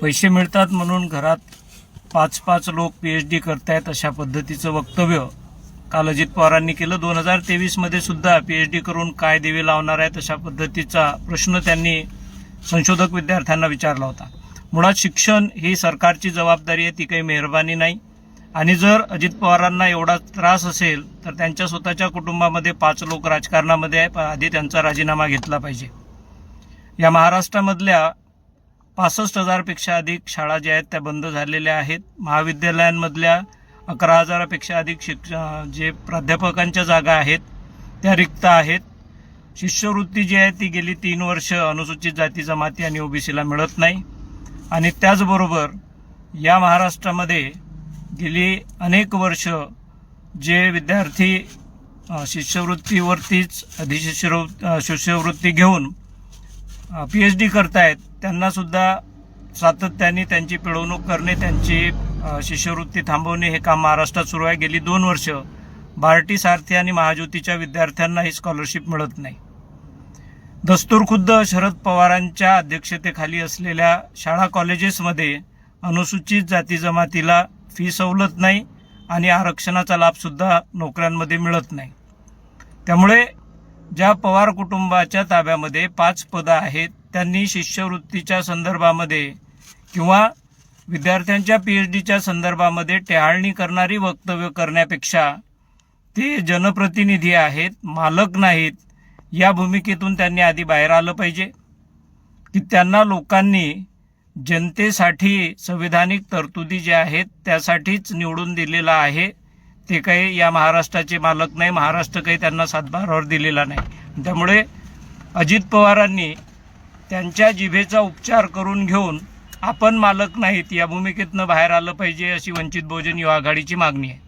पैसे मिळतात म्हणून घरात 5-5 लोक PhD करतायत अशा पद्धतीचं वक्तव्य काल अजित पवारांनी केलं। 2023 मध्ये सुद्धा PhD करून काय दिवे लावणार आहेत अशा पद्धतीचा प्रश्न त्यांनी संशोधक विद्यार्थ्यांना विचारला होता। मुळात शिक्षण ही सरकारची जबाबदारी आहे, ती काही मेहरबानी नाही। आणि जर अजित पवारांना एवढा त्रास असेल तर त्यांच्या स्वतःच्या कुटुंबामध्ये 5 लोक राजकारणामध्ये आहे, आधी त्यांचा राजीनामा घेतला पाहिजे। या महाराष्ट्रामधल्या 65,000 पेक्षा अधिक शाळा ज्या आहेत त्या बंद झालेल्या आहेत। महाविद्यालयांमधल्या 11,000 अधिक जे प्राध्यापकांच्या जागा आहेत त्या रिक्त आहेत। शिष्यवृत्ती जी आहे ती गेली 3 वर्ष अनुसूचित जाती जमाती आणि ओबीसीला मिळत नाही। आणि त्याचबरोबर या महाराष्ट्रामध्ये गेली अनेक वर्ष जे विद्यार्थी शिष्यवृत्तीवरतीच शिष्यवृत्ती घेऊन PhD करतायत त्यांना सुद्धा सातत्याने त्यांची पिळवणूक करणे, त्यांची शिष्यवृत्ती थांबवणे हे काम महाराष्ट्रात सुरू आहे। गेली 2 वर्ष बार्टी, सारथी आणि महाज्योतीच्या विद्यार्थ्यांना ही स्कॉलरशिप मिळत नाही। दस्तूरखुद्द शरद पवारांच्या अध्यक्षतेखाली असलेल्या शाळा कॉलेजेसमध्ये अनुसूचित जाती जमातीला फी सवलत नाही आणि आरक्षणाचा लाभ सुद्धा नोकऱ्यांमध्ये मिळत नाही। त्यामुळे ज्या पवार कुटुंबाच्या ताब्यामध्ये 5 पदं आहेत त्यांनी शिष्यवृत्तीच्या संदर्भामध्ये किंवा विद्यार्थ्यांच्या PhDच्या संदर्भामध्ये टेहाळणी करणारी वक्तव्य करण्यापेक्षा ते जनप्रतिनिधी आहेत, मालक नाहीत, या भूमिकेतून त्यांनी आधी बाहेर आलं पाहिजे की त्यांना लोकांनी जनतेसाठी संविधानिक तरतुदी ज्या आहेत त्यासाठीच निवडून दिलेला आहे। ते काही या महाराष्ट्राचे मालक नाही, महाराष्ट्र काही त्यांना सातबारावर दिलेला नाही। त्यामुळे अजित पवारांनी त्यांच्या जिभेचा उपचार करून घेऊन आपण मालक नाहीत या भूमिकेतनं बाहेर आलं पाहिजे अशी वंचित बहुजन युवा आघाडीची मागणी आहे।